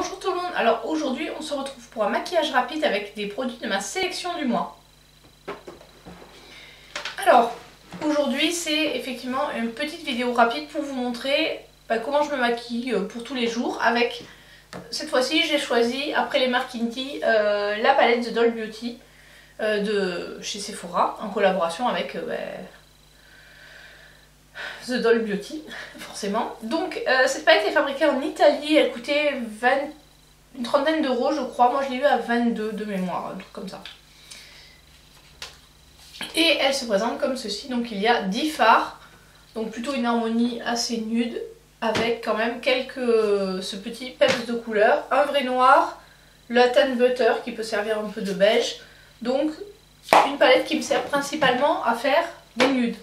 Bonjour tout le monde, alors aujourd'hui on se retrouve pour un maquillage rapide avec des produits de ma sélection du mois. Alors aujourd'hui c'est effectivement une petite vidéo rapide pour vous montrer comment je me maquille pour tous les jours avec, cette fois-ci j'ai choisi après les marques Inti la palette The Doll Beauty de chez Sephora en collaboration avec The Doll Beauty, forcément. Donc cette palette est fabriquée en Italie, elle coûtait une trentaine d'euros je crois, moi je l'ai eu à 22 de mémoire, un truc comme ça. Et elle se présente comme ceci, donc il y a 10 fards, donc plutôt une harmonie assez nude, avec quand même ce petit peps de couleur, un vrai noir, la tan butter qui peut servir un peu de beige, donc une palette qui me sert principalement à faire des nudes.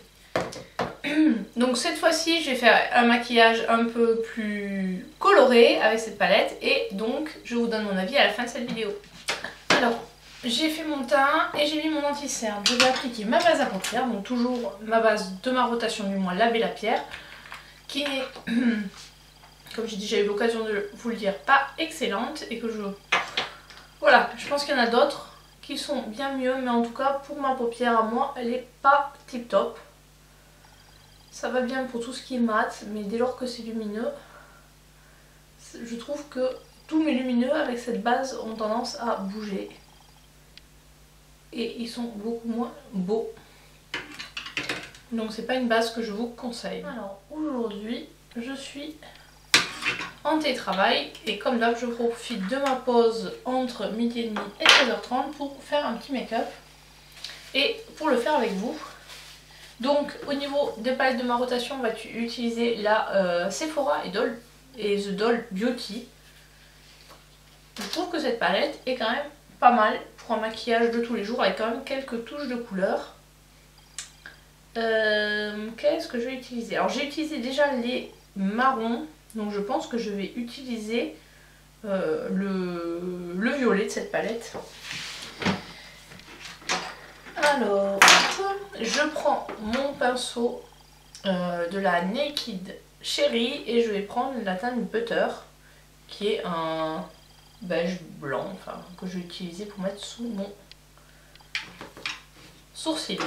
Donc cette fois-ci je vais faire un maquillage un peu plus coloré avec cette palette et donc je vous donne mon avis à la fin de cette vidéo. Alors j'ai fait mon teint et j'ai mis mon anti-cerne. Je vais appliquer ma base à paupières, donc toujours ma base de ma rotation du mois, la Bella Pierre, qui est, comme j'ai déjà eu l'occasion de vous le dire, pas excellente et que voilà, je pense qu'il y en a d'autres qui sont bien mieux, mais en tout cas pour ma paupière à moi elle est pas tip top. Ça va bien pour tout ce qui est mat, mais dès lors que c'est lumineux, je trouve que tous mes lumineux avec cette base ont tendance à bouger. Et ils sont beaucoup moins beaux. Donc c'est pas une base que je vous conseille. Alors aujourd'hui, je suis en télétravail et comme d'hab, je profite de ma pause entre midi et demi et 13h30 pour faire un petit make-up. Et pour le faire avec vous. Donc au niveau des palettes de ma rotation, on va utiliser la Sephora et The Doll Beauty. Je trouve que cette palette est quand même pas mal pour un maquillage de tous les jours avec quand même quelques touches de couleur. Qu'est-ce que je vais utiliser? Alors j'ai utilisé déjà les marrons, donc je pense que je vais utiliser le violet de cette palette. Alors, je prends mon pinceau de la Naked Cherry et je vais prendre la teinte Butter qui est un beige blanc, enfin que je vais utiliser pour mettre sous mon sourcil.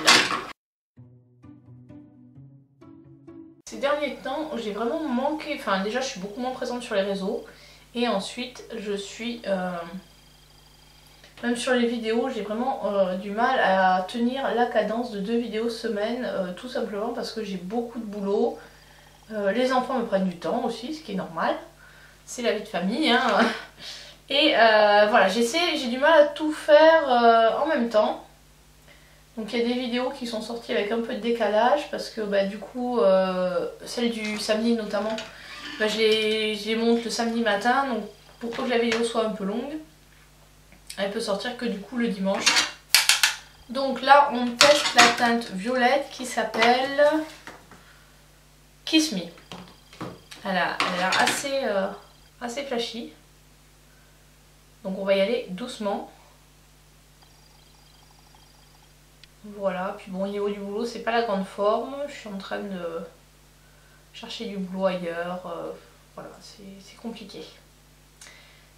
Ces derniers temps, j'ai vraiment manqué, enfin déjà je suis beaucoup moins présente sur les réseaux et ensuite je suis... même sur les vidéos, j'ai vraiment du mal à tenir la cadence de 2 vidéos semaine, tout simplement parce que j'ai beaucoup de boulot. Les enfants me prennent du temps aussi, ce qui est normal. C'est la vie de famille, hein. Et voilà, j'ai du mal à tout faire en même temps. Donc il y a des vidéos qui sont sorties avec un peu de décalage parce que du coup, celle du samedi notamment, je les monte le samedi matin, donc pour peu que la vidéo soit un peu longue. Elle peut sortir que du coup le dimanche. Donc là on teste la teinte violette qui s'appelle Kiss Me. Elle a l'air assez flashy. Donc on va y aller doucement. Voilà, puis bon au niveau du boulot c'est pas la grande forme. Je suis en train de chercher du boulot ailleurs. Voilà, c'est compliqué.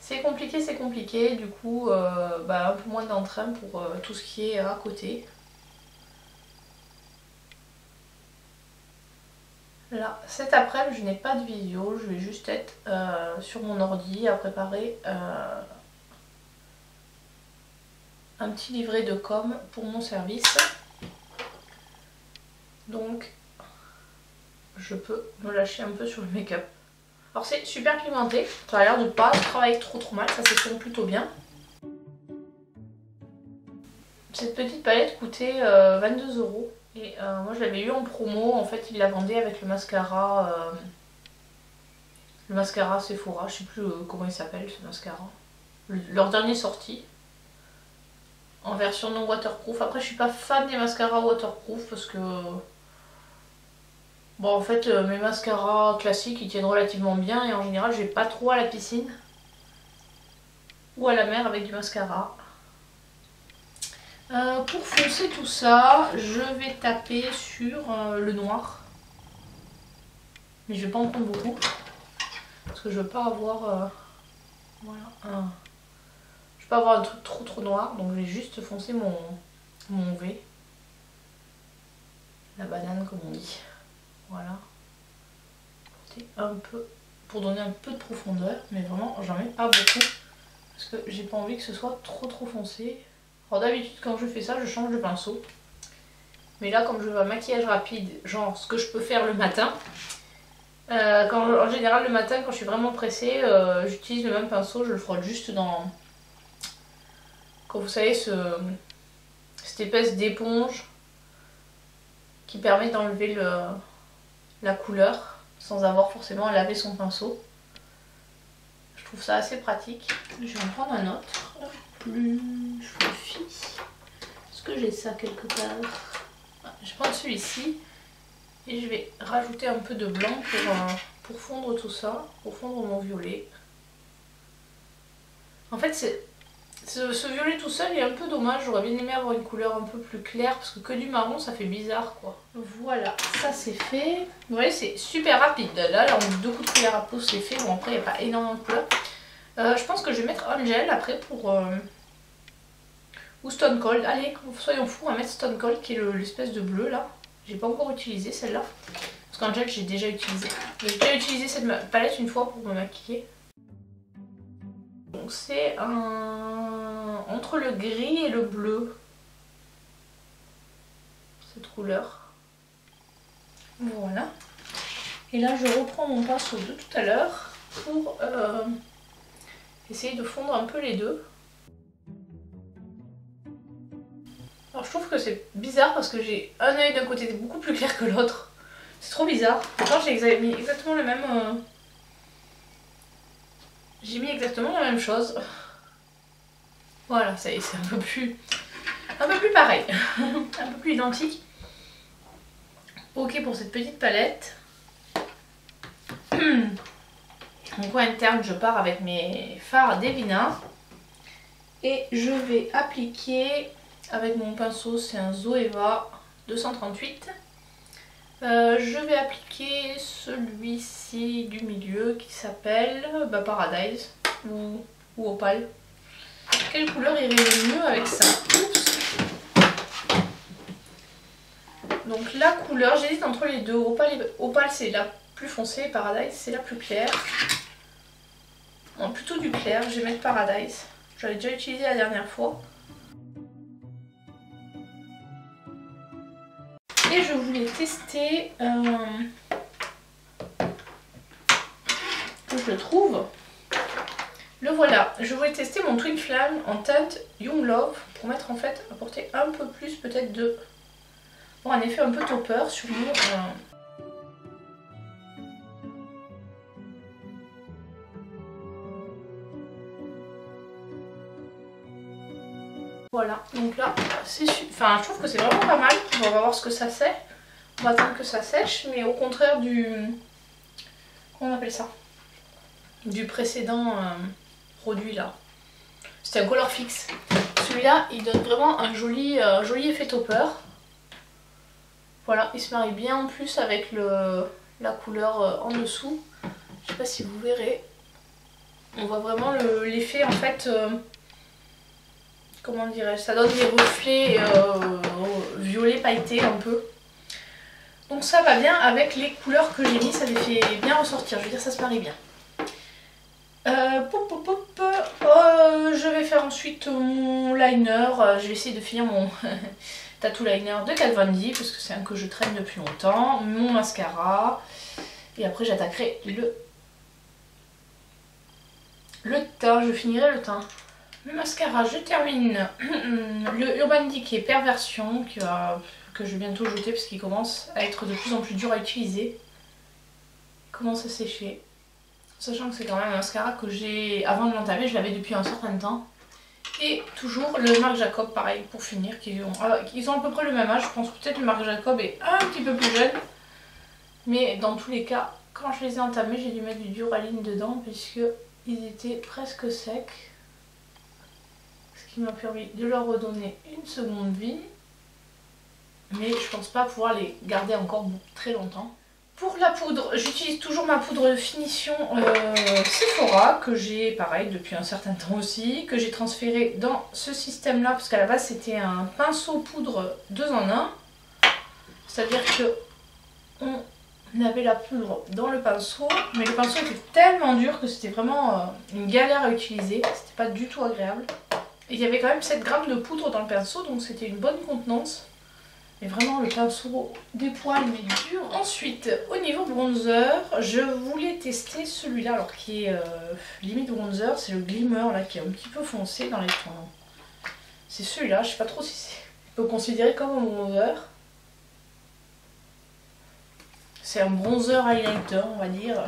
C'est compliqué, du coup un peu moins d'entrain pour tout ce qui est à côté. Là, cet après-midi, je n'ai pas de visio, je vais juste être sur mon ordi à préparer un petit livret de com pour mon service. Donc, je peux me lâcher un peu sur le make-up. Alors c'est super pigmenté, ça a l'air de pas travailler trop mal, ça s'estompe plutôt bien. Cette petite palette coûtait 22 € et moi je l'avais eu en promo, en fait ils la vendaient avec le mascara Sephora, je sais plus comment il s'appelle ce mascara. Leur dernier sorti, en version non waterproof. Après je suis pas fan des mascaras waterproof parce que... Bon en fait mes mascaras classiques ils tiennent relativement bien et en général je vais pas trop à la piscine ou à la mer avec du mascara. Pour foncer tout ça je vais taper sur le noir. Mais je vais pas en prendre beaucoup parce que je veux pas avoir Voilà. Je vais pas avoir un truc trop noir, donc je vais juste foncer mon V. La banane comme on dit. Voilà. Un peu, pour donner un peu de profondeur, mais vraiment j'en mets pas beaucoup. Parce que j'ai pas envie que ce soit trop foncé. Alors d'habitude quand je fais ça, je change de pinceau. Mais là comme je veux un maquillage rapide, genre ce que je peux faire le matin, en général le matin quand je suis vraiment pressée, j'utilise le même pinceau, je le frotte juste dans... Quand vous savez cette épaisse d'éponge qui permet d'enlever la couleur sans avoir forcément à laver son pinceau. Je trouve ça assez pratique. Je vais en prendre un autre, plus fluffy. Est-ce que j'ai ça quelque part? Je vais prendre celui-ci et je vais rajouter un peu de blanc pour fondre tout ça, pour fondre mon violet. En fait, ce violet tout seul est un peu dommage, j'aurais bien aimé avoir une couleur un peu plus claire parce que du marron ça fait bizarre quoi. Voilà, ça c'est fait. Vous voyez c'est super rapide, là on met 2 coups de cuillère à peau c'est fait, bon après il n'y a pas énormément de couleurs. Je pense que je vais mettre Angel après pour... ou Stone Cold, allez soyons fous, on va mettre Stone Cold qui est l'espèce de bleu là. J'ai pas encore utilisé celle-là, parce qu'Angel j'ai déjà utilisé. J'ai déjà utilisé cette palette une fois pour me maquiller. Donc c'est entre le gris et le bleu, cette couleur. Voilà. Et là je reprends mon pinceau de tout à l'heure pour essayer de fondre un peu les deux. Alors je trouve que c'est bizarre parce que j'ai un œil d'un côté beaucoup plus clair que l'autre. C'est trop bizarre. Pourtant j'ai mis exactement le même... J'ai mis exactement la même chose. Voilà, ça y est, c'est un peu plus pareil. Un peu plus identique. Ok pour cette petite palette. En coin interne, je pars avec mes fards Devina. Et je vais appliquer avec mon pinceau, c'est un Zoeva 238. Je vais appliquer celui-ci du milieu qui s'appelle Paradise ou Opale. Quelle couleur irait le mieux avec ça? Oups. Donc la couleur, j'hésite entre les deux. Opale c'est la plus foncée, Paradise c'est la plus claire. Bon, plutôt du clair, je vais mettre Paradise. J'avais déjà utilisé la dernière fois. Et je voulais tester que je le trouve. Le voilà, je voulais tester mon Twin Flame en teinte Young Love pour mettre en fait, apporter un peu plus peut-être de... Pour un effet un peu topper sur mon... Voilà, donc là, c'est enfin, je trouve que c'est vraiment pas mal. On va voir ce que ça fait. On va attendre que ça sèche, mais au contraire du... Comment on appelle ça? Du précédent produit là. C'était un color fixe. Celui-là, il donne vraiment un joli effet topper. Voilà, il se marie bien en plus avec la couleur en dessous. Je sais pas si vous verrez. On voit vraiment l'effet en fait... comment dirais-je, ça donne des reflets violet pailletés un peu. Donc ça va bien avec les couleurs que j'ai mis, ça les fait bien ressortir, je veux dire ça se marie bien. Je vais faire ensuite mon liner, je vais essayer de finir mon tattoo liner de Kat Von D parce que c'est un que je traîne depuis longtemps, mon mascara et après j'attaquerai le teint, je finirai le teint. Le mascara, je termine le Urban Decay Perversion que je vais bientôt jeter parce qu'il commence à être de plus en plus dur à utiliser. Il commence à sécher. Sachant que c'est quand même un mascara que j'ai, avant de l'entamer, je l'avais depuis un certain temps. Et toujours le Marc Jacob, pareil, pour finir. Ils ont à peu près le même âge, je pense que peut-être le Marc Jacob est un petit peu plus jeune. Mais dans tous les cas, quand je les ai entamés, j'ai dû mettre du Duraline dedans puisqu'ils étaient presque secs. Ce qui m'a permis de leur redonner une seconde vie. Mais je pense pas pouvoir les garder encore très longtemps. Pour la poudre, j'utilise toujours ma poudre de finition Sephora, que j'ai pareil depuis un certain temps aussi, que j'ai transféré dans ce système là, parce qu'à la base c'était un pinceau poudre 2 en 1. C'est-à-dire que on avait la poudre dans le pinceau, mais le pinceau était tellement dur que c'était vraiment une galère à utiliser, c'était pas du tout agréable. Et il y avait quand même 7 grammes de poudre dans le pinceau, donc c'était une bonne contenance. Mais vraiment le pinceau des poils mais dur. Ensuite, au niveau bronzer, je voulais tester celui-là, alors qui est limite bronzer, c'est le Glimmer là qui est un petit peu foncé dans les tons. C'est celui-là, je sais pas trop si c'est peut considérer comme un bronzer. C'est un bronzer highlighter on va dire.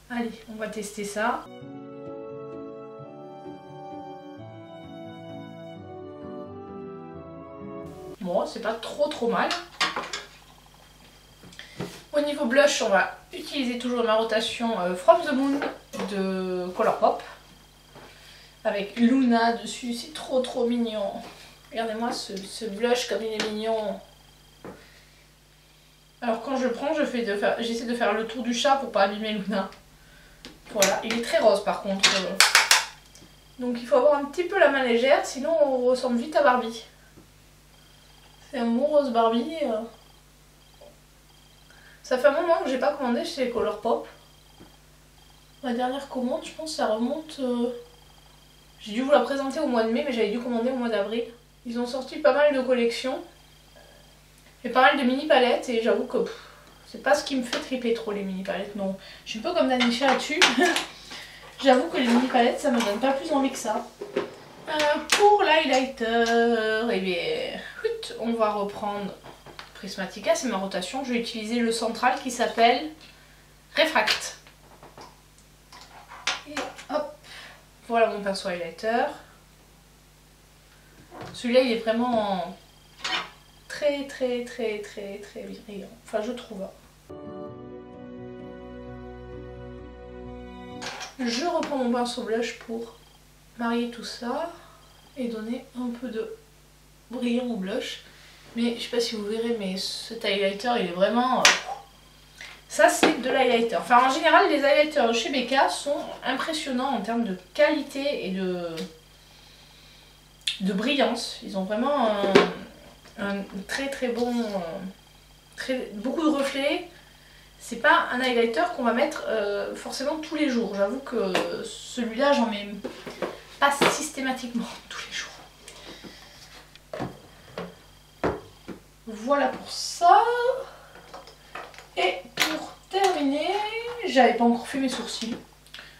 Allez, on va tester ça. Bon, c'est pas trop mal. Au niveau blush, on va utiliser toujours ma rotation From the Moon de Colourpop. Avec Luna dessus, c'est trop mignon. Regardez-moi ce blush comme il est mignon. Alors quand je le prends, j'essaie de faire le tour du chat pour pas abîmer Luna. Voilà, il est très rose par contre. Donc il faut avoir un petit peu la main légère, sinon on ressemble vite à Barbie. C'est un beau rose Barbie. Ça fait un moment que j'ai pas commandé chez Colourpop. Ma dernière commande, je pense, ça remonte... J'ai dû vous la présenter au mois de mai, mais j'avais dû commander au mois d'avril. Ils ont sorti pas mal de collections. Et pas mal de mini palettes, et j'avoue que c'est pas ce qui me fait triper trop les mini palettes, non. Je suis un peu comme Danisha là-dessus. J'avoue que les mini palettes, ça me donne pas plus envie que ça. Pour l'highlighter, eh bien, on va reprendre Prismatica, c'est ma rotation. Je vais utiliser le central qui s'appelle Refract. Et hop, voilà mon pinceau highlighter. Celui-là, il est vraiment très brillant. Enfin, je trouve. Je reprends mon pinceau blush pour marier tout ça et donner un peu de brillant au blush. Mais je sais pas si vous verrez, mais cet highlighter il est vraiment... Ça c'est de l'highlighter. Enfin en général les highlighters chez Becca sont impressionnants en termes de qualité et de brillance. Ils ont vraiment un très bon... beaucoup de reflets. C'est pas un highlighter qu'on va mettre forcément tous les jours. J'avoue que celui-là j'en mets pas systématiquement tous les jours. Voilà pour ça. Et pour terminer, j'avais pas encore fait mes sourcils.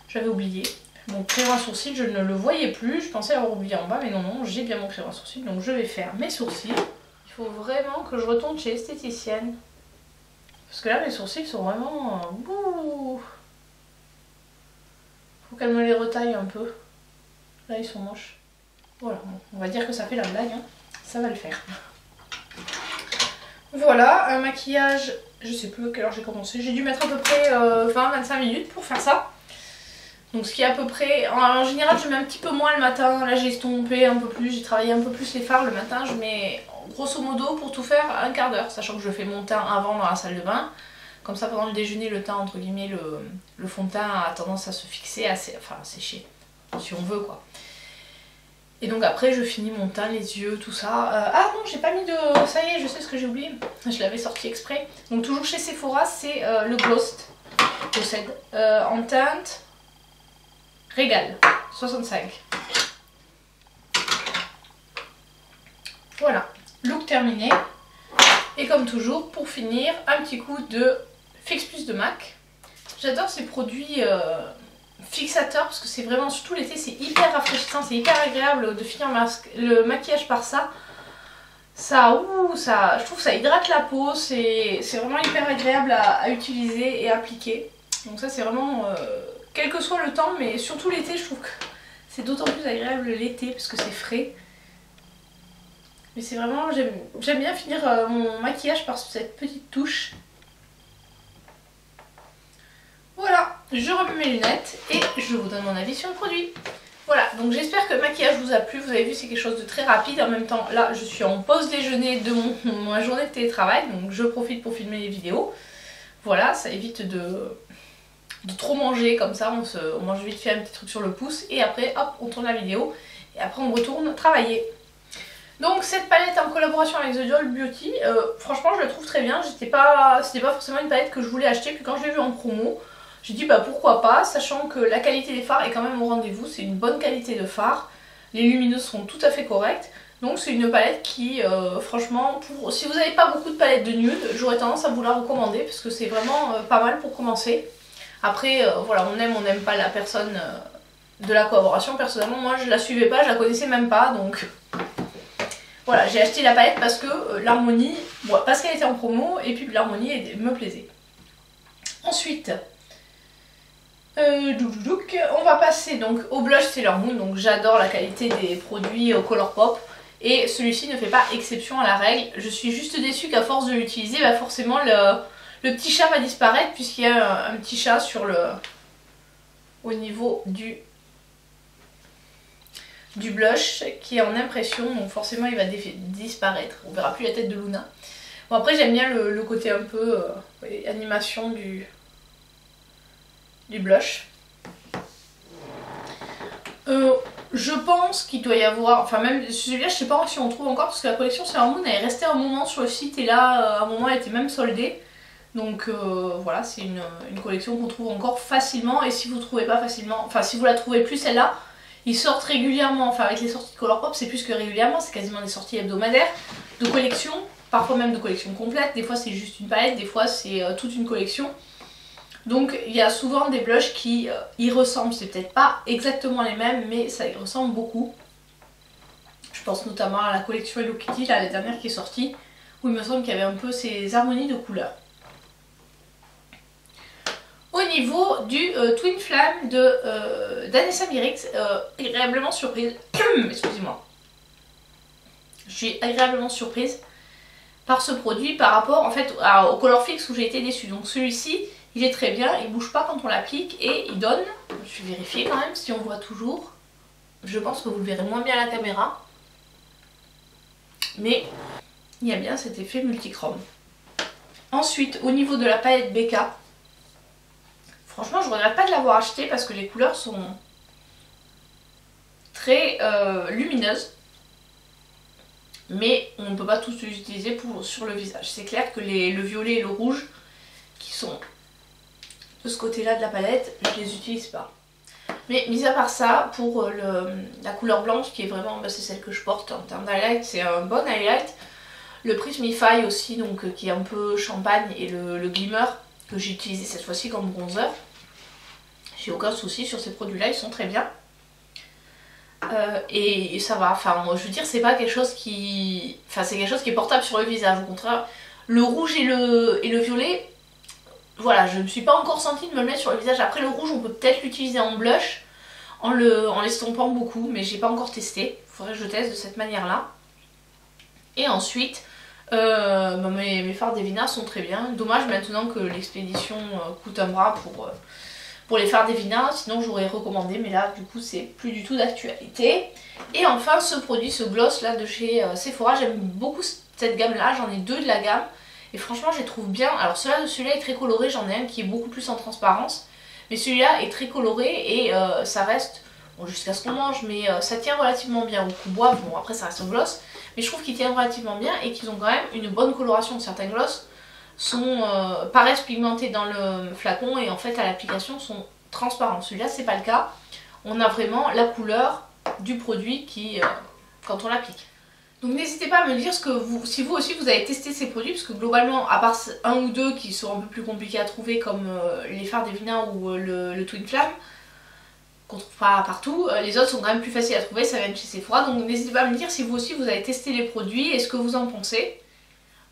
J'avais oublié. Mon crayon à sourcils, je ne le voyais plus. Je pensais avoir oublié en bas, mais non, j'ai bien mon crayon à sourcils. Donc je vais faire mes sourcils. Il faut vraiment que je retourne chez esthéticienne. Parce que là, mes sourcils sont vraiment... Faut qu'elle me les retaille un peu. Là, ils sont moches. Voilà, on va dire que ça fait la blague. Hein. Ça va le faire. Voilà, un maquillage, je sais plus à quelle heure j'ai commencé, j'ai dû mettre à peu près 20-25 minutes pour faire ça. Donc ce qui est à peu près, en général je mets un petit peu moins le matin, là j'ai estompé un peu plus, j'ai travaillé un peu plus les fards le matin, je mets grosso modo pour tout faire un quart d'heure, sachant que je fais mon teint avant dans la salle de bain. Comme ça pendant le déjeuner, le teint entre guillemets, le fond de teint a tendance à se fixer, à sécher, si on veut quoi. Et donc après je finis mon teint, les yeux, tout ça. Ah non, j'ai pas mis de... Ça y est, je sais ce que j'ai oublié. Je l'avais sorti exprès. Donc toujours chez Sephora, c'est le Ghost. Possède. En teinte Régal. 65. Voilà. Look terminé. Et comme toujours, pour finir, un petit coup de Fix Plus de MAC. J'adore ces produits... fixateur parce que c'est vraiment, surtout l'été, c'est hyper rafraîchissant, c'est hyper agréable de finir le maquillage par ça. Je trouve que ça hydrate la peau, c'est vraiment hyper agréable à utiliser et à appliquer. Donc ça c'est vraiment, quel que soit le temps, mais surtout l'été, je trouve que c'est d'autant plus agréable l'été parce que c'est frais. Mais c'est vraiment, j'aime bien finir mon maquillage par cette petite touche. Voilà, je remets mes lunettes et je vous donne mon avis sur le produit. Voilà, donc j'espère que le maquillage vous a plu. Vous avez vu, c'est quelque chose de très rapide. En même temps, là, je suis en pause déjeuner de ma journée de télétravail, donc je profite pour filmer les vidéos. Voilà, ça évite de trop manger comme ça. On mange vite fait un petit truc sur le pouce et après, hop, on tourne la vidéo et après on retourne travailler. Donc cette palette en collaboration avec The Doll Beauty, franchement je la trouve très bien. C'était pas forcément une palette que je voulais acheter, puis quand je l'ai vue en promo, j'ai dit bah pourquoi pas, sachant que la qualité des fards est quand même au rendez-vous, c'est une bonne qualité de fard, les lumineuses sont tout à fait correctes, donc c'est une palette qui franchement, si vous n'avez pas beaucoup de palettes de nude, j'aurais tendance à vous la recommander parce que c'est vraiment pas mal pour commencer. Après voilà, on n'aime pas la personne de la collaboration. Personnellement moi je la suivais pas, je la connaissais même pas, donc voilà, j'ai acheté la palette parce que l'harmonie, bon, parce qu'elle était en promo et puis l'harmonie me plaisait. Ensuite, on va passer donc au blush Sailor Moon. Donc j'adore la qualité des produits Colourpop et celui-ci ne fait pas exception à la règle. Je suis juste déçue qu'à force de l'utiliser, bah forcément le petit chat va disparaître puisqu'il y a un petit chat sur au niveau du blush qui est en impression, donc forcément il va disparaître. On verra plus la tête de Luna. Bon après j'aime bien le côté un peu animation du blush. Je pense qu'il doit y avoir, enfin même celui-là je sais pas si on trouve encore parce que la collection Sailor Moon elle est restée un moment sur le site et là à un moment elle était même soldée. Donc voilà, c'est une collection qu'on trouve encore facilement et si vous trouvez pas facilement, enfin si vous la trouvez plus celle-là, ils sortent régulièrement, enfin avec les sorties de Colourpop c'est plus que régulièrement, c'est quasiment des sorties hebdomadaires de collections, parfois même de collections complètes, des fois c'est juste une palette, des fois c'est toute une collection. Donc il y a souvent des blushs qui y ressemblent, c'est peut-être pas exactement les mêmes mais ça y ressemble beaucoup. Je pense notamment à la collection Hello Kitty, là, la dernière qui est sortie, où il me semble qu'il y avait un peu ces harmonies de couleurs. Au niveau du Twin Flame de d'Anessa Myrix, agréablement surprise. Excusez-moi. Je suis agréablement surprise par ce produit par rapport en fait au Color Fix où j'ai été déçue. Donc celui-ci, il est très bien, il bouge pas quand on l'applique et il donne, je vais vérifier quand même si on voit toujours. Je pense que vous le verrez moins bien à la caméra. Mais il y a bien cet effet multichrome. Ensuite, au niveau de la palette BK, franchement, je regrette pas de l'avoir acheté parce que les couleurs sont très lumineuses. Mais on ne peut pas tous les utiliser sur le visage. C'est clair que le violet et le rouge, qui sont de ce côté-là de la palette, je les utilise pas. Mais mis à part ça, pour la couleur blanche, qui est vraiment, bah, c'est celle que je porte en termes d'highlight, c'est un bon highlight. Le Prismify aussi, donc qui est un peu champagne, et le Glimmer, que j'ai utilisé cette fois-ci comme bronzer. J'ai aucun souci sur ces produits-là, ils sont très bien. Et ça va, enfin je veux dire c'est pas quelque chose qui... Enfin c'est quelque chose qui est portable sur le visage, au contraire. Le rouge et le violet, voilà, je ne me suis pas encore sentie de me le mettre sur le visage. Après le rouge on peut peut-être l'utiliser en blush, en l'estompant beaucoup, mais j'ai pas encore testé. Il faudrait que je teste de cette manière-là. Et ensuite, mes fards Devina sont très bien. Dommage maintenant que l'expédition coûte un bras pour les fards Devina, sinon j'aurais recommandé, mais là du coup c'est plus du tout d'actualité. Et enfin ce produit, ce gloss là de chez Sephora, j'aime beaucoup cette gamme là, j'en ai deux de la gamme et franchement je les trouve bien. Alors celui-là est très coloré, j'en ai un qui est beaucoup plus en transparence, mais celui-là est très coloré et ça reste, bon, jusqu'à ce qu'on mange, mais ça tient relativement bien au coup-bois. Bon après ça reste un gloss, mais je trouve qu'ils tiennent relativement bien et qu'ils ont quand même une bonne coloration. Certains gloss paraissent pigmentés dans le flacon et en fait à l'application sont transparents. Celui-là c'est pas le cas, on a vraiment la couleur du produit qui quand on l'applique. Donc n'hésitez pas à me dire si vous aussi vous avez testé ces produits, parce que globalement à part un ou deux qui sont un peu plus compliqués à trouver comme les fards Devina ou le Twin Flame, qu'on trouve pas partout, les autres sont quand même plus faciles à trouver, ça vient de chez Sephora. Donc n'hésitez pas à me dire si vous aussi vous avez testé les produits et ce que vous en pensez.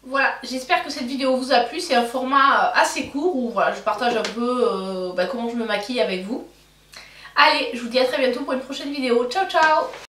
Voilà, j'espère que cette vidéo vous a plu, c'est un format assez court où voilà, je partage un peu comment je me maquille avec vous. Allez, je vous dis à très bientôt pour une prochaine vidéo, ciao ciao!